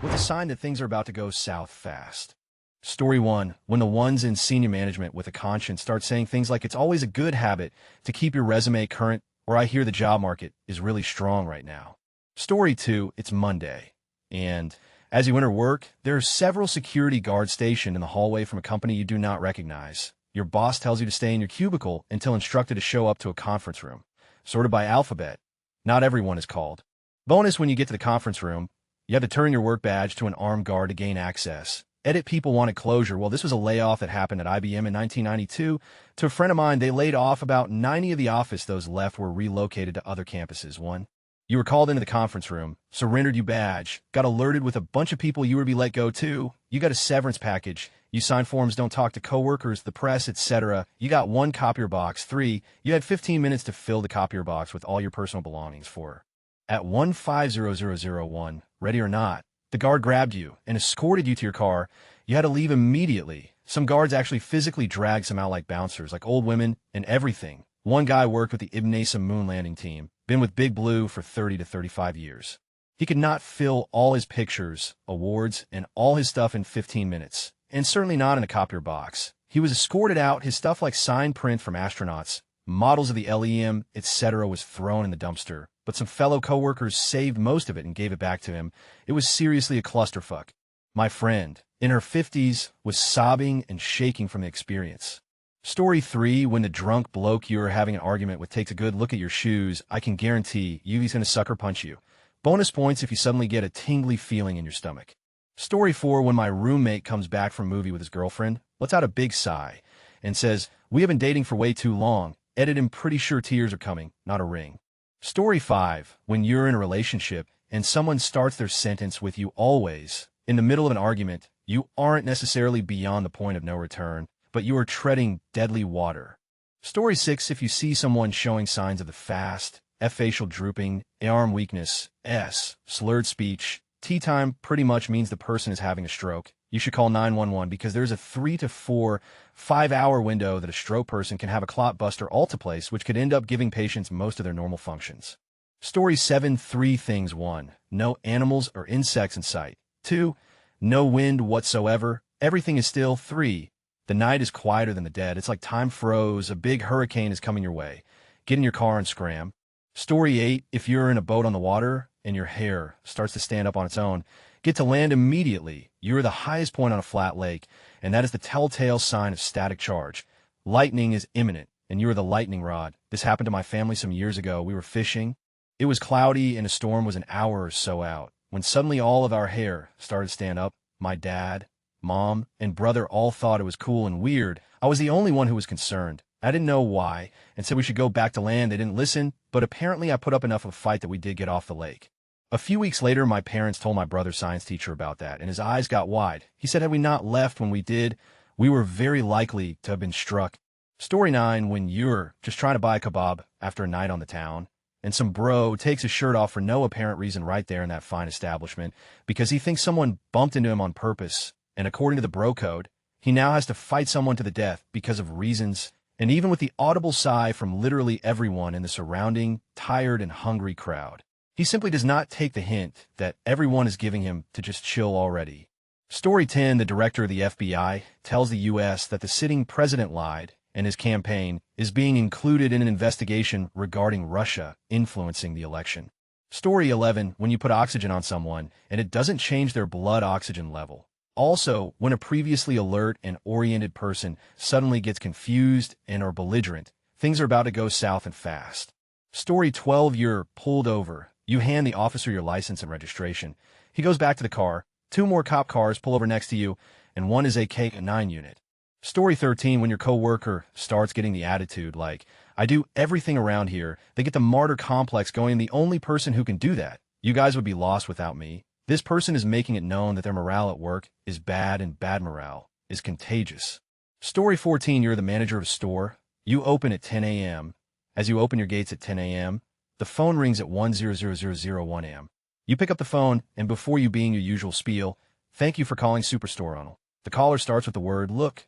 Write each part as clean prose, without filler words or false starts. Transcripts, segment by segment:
with a sign that things are about to go south fast. Story 1. When the ones in senior management with a conscience start saying things like it's always a good habit to keep your resume current, or I hear the job market is really strong right now. Story 2. It's Monday. And as you enter work, there are several security guards stationed in the hallway from a company you do not recognize. Your boss tells you to stay in your cubicle until instructed to show up to a conference room, sorted by alphabet. Not everyone is called. Bonus: when you get to the conference room, you have to turn your work badge to an armed guard to gain access. Edit: people wanted closure. Well, this was a layoff that happened at IBM in 1992. To a friend of mine, they laid off about 90 of the office. Those left were relocated to other campuses. 1. You were called into the conference room, surrendered your badge, got alerted with a bunch of people you were to be let go to. You got a severance package. You signed forms, don't talk to coworkers, the press, etc. You got one copier box. 3. You had 15 minutes to fill the copier box with all your personal belongings. 4. At 150001, ready or not, the guard grabbed you and escorted you to your car. You had to leave immediately. Some guards actually physically dragged some out like bouncers, like old women and everything. One guy worked with the Ibn Nasim moon landing team, been with Big Blue for 30 to 35 years. He could not fill all his pictures, awards, and all his stuff in 15 minutes, and certainly not in a copier box. He was escorted out. His stuff like signed print from astronauts, models of the LEM, etc. was thrown in the dumpster, but some fellow coworkers saved most of it and gave it back to him. It was seriously a clusterfuck. My friend, in her 50s, was sobbing and shaking from the experience. Story 3. When the drunk bloke you are having an argument with takes a good look at your shoes, I can guarantee you he's going to sucker punch you. Bonus points if you suddenly get a tingly feeling in your stomach. Story 4. When my roommate comes back from a movie with his girlfriend, lets out a big sigh, and says, we have been dating for way too long. Edit: I'm pretty sure tears are coming, not a ring. Story 5. When you're in a relationship and someone starts their sentence with you always, in the middle of an argument, you aren't necessarily beyond the point of no return, but you are treading deadly water. Story 6. If you see someone showing signs of the fast, F facial drooping, A arm weakness, S slurred speech, T time pretty much means the person is having a stroke, you should call 911 because there's a 3 to 4, 5-hour window that a stroke person can have a clot buster alteplase, which could end up giving patients most of their normal functions. Story 7. 3 things. 1. No animals or insects in sight. 2. No wind whatsoever. Everything is still. 3. The night is quieter than the dead. It's like time froze. A big hurricane is coming your way. Get in your car and scram. Story 8. If you're in a boat on the water and your hair starts to stand up on its own, get to land immediately. You're the highest point on a flat lake, and that is the telltale sign of static charge. Lightning is imminent, and you are the lightning rod. This happened to my family some years ago. We were fishing. It was cloudy, and a storm was an hour or so out, when suddenly all of our hair started to stand up. My dad, Mom, and brother all thought it was cool and weird. I was the only one who was concerned. I didn't know why, and said we should go back to land. They didn't listen, but apparently I put up enough of a fight that we did get off the lake. A few weeks later, my parents told my brother's science teacher about that, and his eyes got wide. He said had we not left when we did, we were very likely to have been struck. Story 9. When you're just trying to buy a kebab after a night on the town, and some bro takes his shirt off for no apparent reason right there in that fine establishment because he thinks someone bumped into him on purpose, and according to the bro code, he now has to fight someone to the death because of reasons, and even with the audible sigh from literally everyone in the surrounding, tired and hungry crowd. He simply does not take the hint that everyone is giving him to just chill already. Story 10. The director of the FBI tells the U.S. that the sitting president lied, and his campaign is being included in an investigation regarding Russia influencing the election. Story 11. When you put oxygen on someone, and it doesn't change their blood oxygen level. Also, when a previously alert and oriented person suddenly gets confused and or belligerent, things are about to go south and fast. Story 12. You're pulled over. You hand the officer your license and registration. He goes back to the car. 2 more cop cars pull over next to you, and one is a K-9 unit. Story 13. When your coworker starts getting the attitude like, I do everything around here, they get the martyr complex going, the only person who can do that. You guys would be lost without me. This person is making it known that their morale at work is bad, and bad morale is contagious. Story 14. You're the manager of a store. You open at 10 a.m. As you open your gates at 10 a.m., the phone rings at 1000001 a.m. You pick up the phone, and before you being your usual spiel, thank you for calling Superstore Onel. The caller starts with the word, look.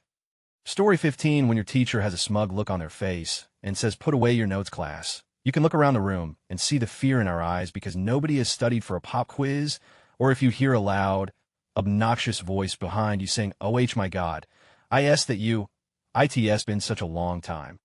Story 15. When your teacher has a smug look on their face and says, put away your notes, class. You can look around the room and see the fear in our eyes because nobody has studied for a pop quiz or if you hear a loud, obnoxious voice behind you saying, "Oh my God, IS that you, ITS been such a long time."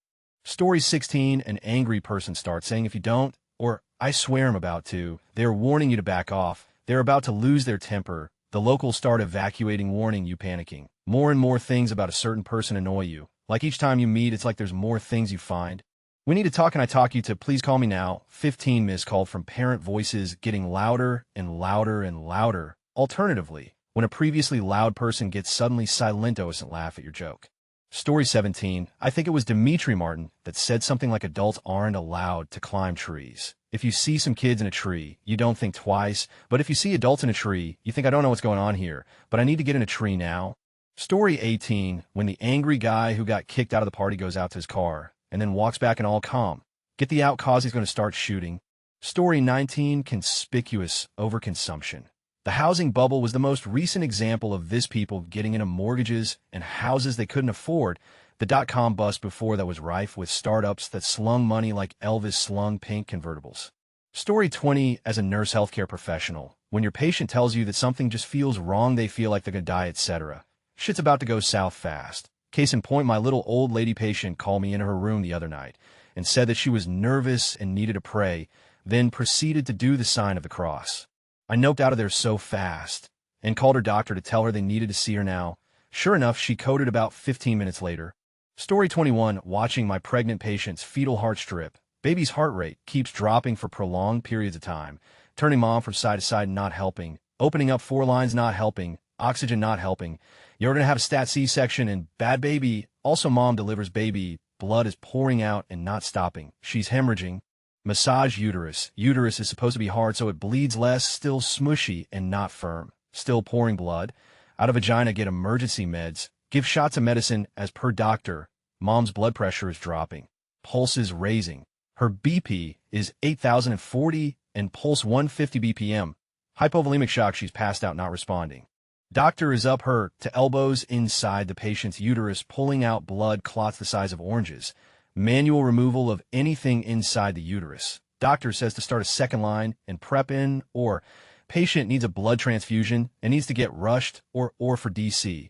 Story 16, an angry person starts saying, "If you don't," or "I swear I'm about to," they are warning you to back off. They're about to lose their temper. The locals start evacuating, warning you, panicking. More and more things about a certain person annoy you. Like each time you meet, it's like there's more things you find. "We need to talk, and I talk you to please call me now." 15 missed call from parent voices getting louder and louder and louder. Alternatively, when a previously loud person gets suddenly silento and laugh at your joke. Story 17, I think it was Dimitri Martin that said something like adults aren't allowed to climb trees. If you see some kids in a tree, you don't think twice, but if you see adults in a tree, you think, I don't know what's going on here, but I need to get in a tree now. Story 18, when the angry guy who got kicked out of the party goes out to his car and then walks back in all calm. Get the out cause he's going to start shooting. Story 19, conspicuous overconsumption. The housing bubble was the most recent example of this, people getting into mortgages and houses they couldn't afford. The dot-com bust before that was rife with startups that slung money like Elvis slung pink convertibles. Story 20, as a nurse healthcare professional, when your patient tells you that something just feels wrong, they feel like they're gonna die, etc. Shit's about to go south fast. Case in point, my little old lady patient called me into her room the other night and said that she was nervous and needed to pray, then proceeded to do the sign of the cross. I noped out of there so fast and called her doctor to tell her they needed to see her now. Sure enough, she coded about 15 minutes later. Story 21, watching my pregnant patient's fetal heart strip. Baby's heart rate keeps dropping for prolonged periods of time, turning mom from side to side not helping, opening up 4 lines not helping, oxygen not helping. You're going to have a stat C-section and bad baby. Also, mom delivers baby. Blood is pouring out and not stopping. She's hemorrhaging. Massage uterus. Uterus is supposed to be hard so it bleeds less, still smushy and not firm. Still pouring blood. Out of vagina, get emergency meds. Give shots of medicine as per doctor. Mom's blood pressure is dropping. Pulse is raising. Her BP is 8,040 and pulse 150 BPM. Hypovolemic shock, she's passed out, not responding. Doctor is up her to elbows inside the patient's uterus, pulling out blood clots the size of oranges. Manual removal of anything inside the uterus. Doctor says to start a second line and prep in, or patient needs a blood transfusion and needs to get rushed or for DC.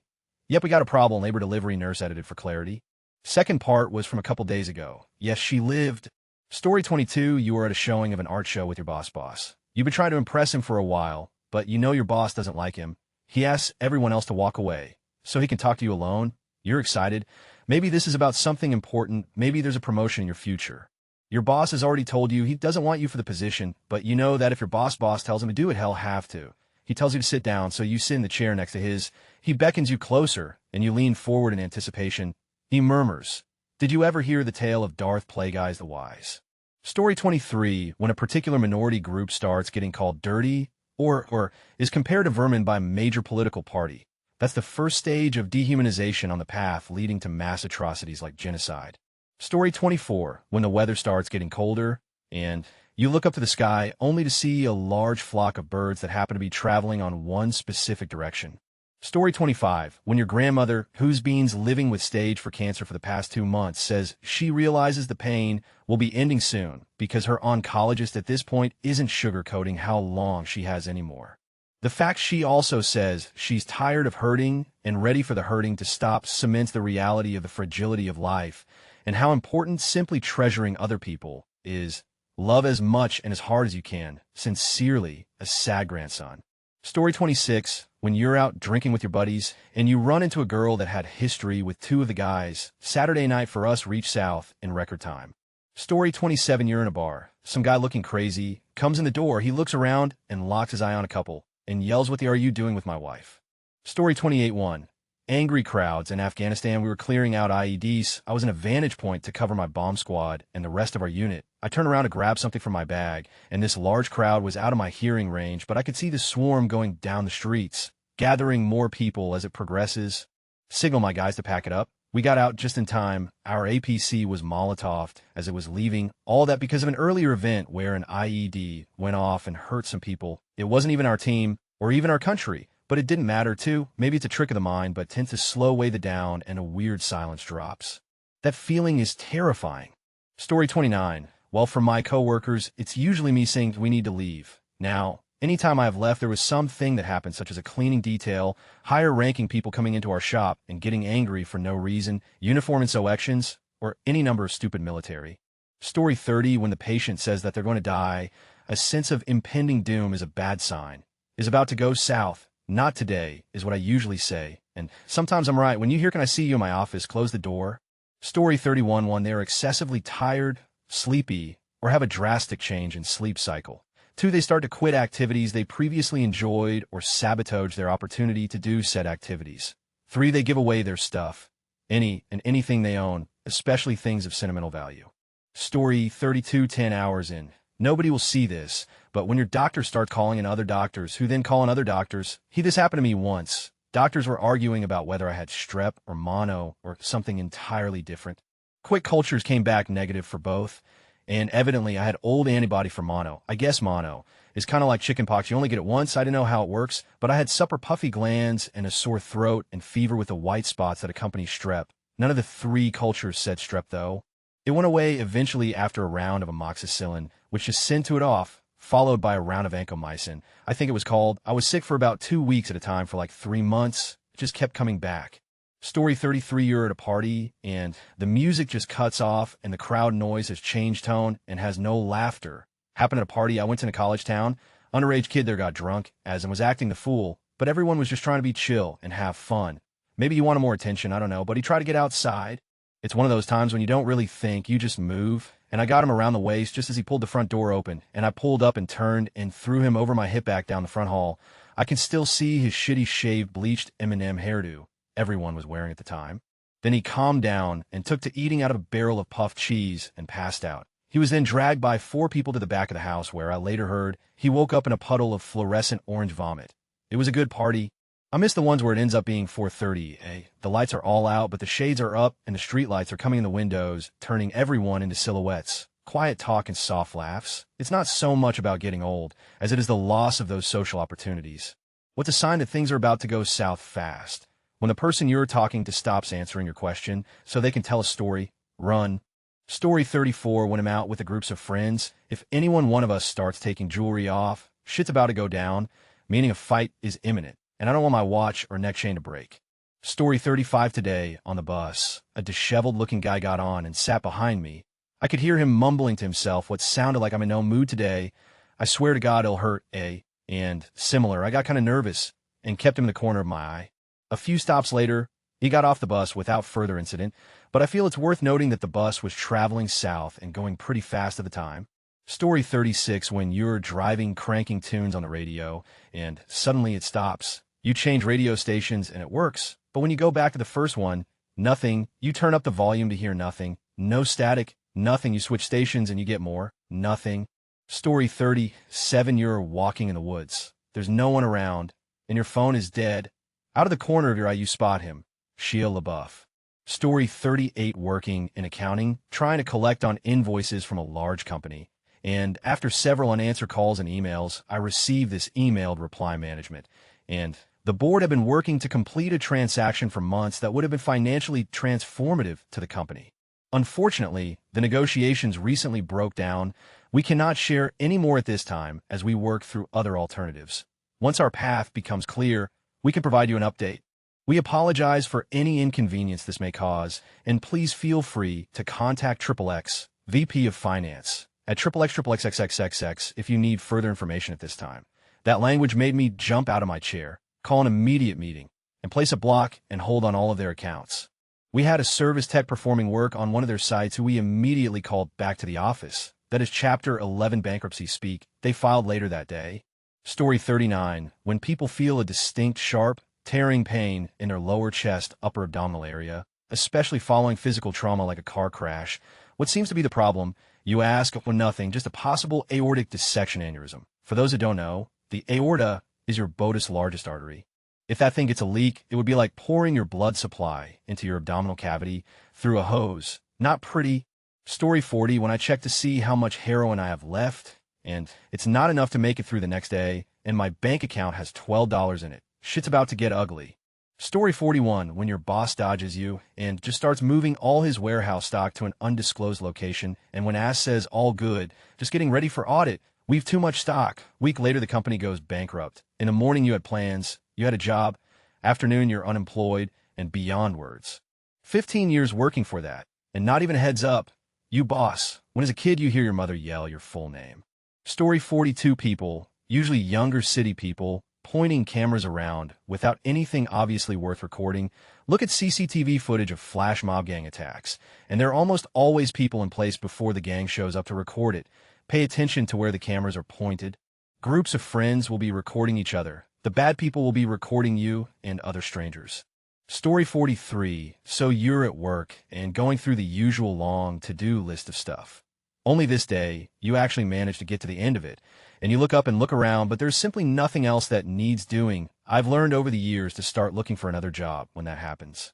Yep, we got a problem. Labor delivery nurse edited for clarity. Second part was from a couple days ago. Yes, she lived. Story 22, you were at a showing of an art show with your boss. You've been trying to impress him for a while, but you know your boss doesn't like him. He asks everyone else to walk away so he can talk to you alone. You're excited. Maybe this is about something important. Maybe there's a promotion in your future. Your boss has already told you he doesn't want you for the position, but you know that if your boss tells him to do it, he'll have to. He tells you to sit down, so you sit in the chair next to his. He beckons you closer, and you lean forward in anticipation. He murmurs, "Did you ever hear the tale of Darth Plagueis the Wise?" Story 23, when a particular minority group starts getting called dirty or is compared to vermin by a major political party. That's the first stage of dehumanization on the path leading to mass atrocities like genocide. Story 24, when the weather starts getting colder, and you look up to the sky only to see a large flock of birds that happen to be traveling on one specific direction. Story 25, when your grandmother, who's been living with stage 4 cancer for the past 2 months, says she realizes the pain will be ending soon because her oncologist at this point isn't sugarcoating how long she has anymore. The fact she also says she's tired of hurting and ready for the hurting to stop cements the reality of the fragility of life and how important simply treasuring other people is. Love as much and as hard as you can. Sincerely, a sad grandson. Story 26, when you're out drinking with your buddies and you run into a girl that had history with 2 of the guys. Saturday night for us reached south in record time. Story 27, you're in a bar. Some guy looking crazy comes in the door. He looks around and locks his eye on a couple and yells, "What the are you doing with my wife?" Story 28-1. Angry crowds in Afghanistan. We were clearing out IEDs. I was in a vantage point to cover my bomb squad and the rest of our unit. I turned around to grab something from my bag, and this large crowd was out of my hearing range, but I could see the swarm going down the streets, gathering more people as it progresses. Signal my guys to pack it up. We got out just in time. Our APC was Molotoved as it was leaving. All that because of an earlier event where an IED went off and hurt some people. It wasn't even our team or even our country, but it didn't matter too. Maybe it's a trick of the mind, but tends to slow way the down and a weird silence drops. That feeling is terrifying. Story 29. Well, for my coworkers, it's usually me saying we need to leave. Now, Anytime I have left, there was something that happened, such as a cleaning detail, higher-ranking people coming into our shop and getting angry for no reason, uniform insurrections, or any number of stupid military. Story 30, when the patient says that they're going to die, a sense of impending doom is a bad sign. Is about to go south. Not today, is what I usually say. And sometimes I'm right. When you hear, "Can I see you in my office?" close the door. Story 31, when they're excessively tired, sleepy, or have a drastic change in sleep cycle. 2, they start to quit activities they previously enjoyed or sabotage their opportunity to do said activities. 3, they give away their stuff, any and anything they own, especially things of sentimental value. Story 32, 10 hours in. Nobody will see this, but when your doctor starts calling in other doctors, who then call in other doctors, this happened to me once. Doctors were arguing about whether I had strep or mono or something entirely different. Quick cultures came back negative for both, and evidently I had old antibody for mono. I guess mono is kind of like chickenpox. You only get it once. I didn't know how it works, but I had super puffy glands and a sore throat and fever with the white spots that accompany strep. None of the 3 cultures said strep, though. It went away eventually after a round of amoxicillin, which just sent to it off, followed by a round of vancomycin. I think it was called. I was sick for about 2 weeks at a time for like 3 months. It just kept coming back. Story 33, you're at a party, and the music just cuts off, and the crowd noise has changed tone and has no laughter. Happened at a party I went to in a college town. Underage kid there got drunk, as and was acting the fool, but everyone was just trying to be chill and have fun. Maybe you wanted more attention, I don't know, but he tried to get outside. It's one of those times when you don't really think, you just move, and I got him around the waist just as he pulled the front door open, and I pulled up and turned and threw him over my hip back down the front hall. I can still see his shitty shaved, bleached M&M hairdo everyone was wearing at the time. Then he calmed down and took to eating out of a barrel of puffed cheese and passed out. He was then dragged by 4 people to the back of the house where I later heard he woke up in a puddle of fluorescent orange vomit. It was a good party. I miss the ones where it ends up being 4:30, eh? The lights are all out, but the shades are up and the street lights are coming in the windows, turning everyone into silhouettes. Quiet talk and soft laughs. It's not so much about getting old as it is the loss of those social opportunities. What's a sign that things are about to go south fast? When the person you're talking to stops answering your question so they can tell a story, run. Story 34, when I'm out with the groups of friends, if one of us starts taking jewelry off, shit's about to go down, meaning a fight is imminent, and I don't want my watch or neck chain to break. Story 35, today, on the bus, a disheveled-looking guy got on and sat behind me. I could hear him mumbling to himself what sounded like, "I'm in no mood today. I swear to God it'll hurt, eh?" And similar. I got kind of nervous and kept him in the corner of my eye. A few stops later, he got off the bus without further incident, but I feel it's worth noting that the bus was traveling south and going pretty fast at the time. Story 36, when you're driving, cranking tunes on the radio, and suddenly it stops. You change radio stations and it works, but when you go back to the first one, nothing. You turn up the volume to hear nothing. No static, nothing. You switch stations and you get more. Nothing. Story 37, you're walking in the woods. There's no one around, and your phone is dead. Out of the corner of your eye, you spot him. Shia LaBeouf. Story 38, working in accounting, trying to collect on invoices from a large company. And after several unanswered calls and emails, I received this emailed reply management. And the board had been working to complete a transaction for months that would have been financially transformative to the company. Unfortunately, the negotiations recently broke down. We cannot share any more at this time as we work through other alternatives. Once our path becomes clear, we can provide you an update. We apologize for any inconvenience this may cause, and please feel free to contact XXX, VP of Finance, at XXXXXXX if you need further information at this time. That language made me jump out of my chair, call an immediate meeting, and place a block and hold on all of their accounts. We had a service tech performing work on one of their sites who we immediately called back to the office. That is Chapter 11 bankruptcy speak. They filed later that day. Story 39, when people feel a distinct, sharp, tearing pain in their lower chest, upper abdominal area, especially following physical trauma like a car crash. What seems to be the problem? You ask, well, nothing, just a possible aortic dissection aneurysm. For those who don't know, the aorta is your botus largest artery. If that thing gets a leak, it would be like pouring your blood supply into your abdominal cavity through a hose. Not pretty. Story 40, when I check to see how much heroin I have left, and it's not enough to make it through the next day, and my bank account has $12 in it. Shit's about to get ugly. Story 41, when your boss dodges you and just starts moving all his warehouse stock to an undisclosed location, and when Ask says all good, just getting ready for audit, We've too much stock. Week later, the company goes bankrupt. In the morning, you had plans. You had a job. Afternoon, you're unemployed and beyond words. 15 years working for that. And not even a heads up. You boss. When as a kid, you hear your mother yell your full name. Story 42 people, usually younger city people, pointing cameras around without anything obviously worth recording. Look at CCTV footage of flash mob gang attacks, and there are almost always people in place before the gang shows up to record it. Pay attention to where the cameras are pointed. Groups of friends will be recording each other. The bad people will be recording you and other strangers. Story 43, so you're at work and going through the usual long to-do list of stuff. Only this day, you actually manage to get to the end of it, and you look up and look around, but there's simply nothing else that needs doing. I've learned over the years to start looking for another job when that happens.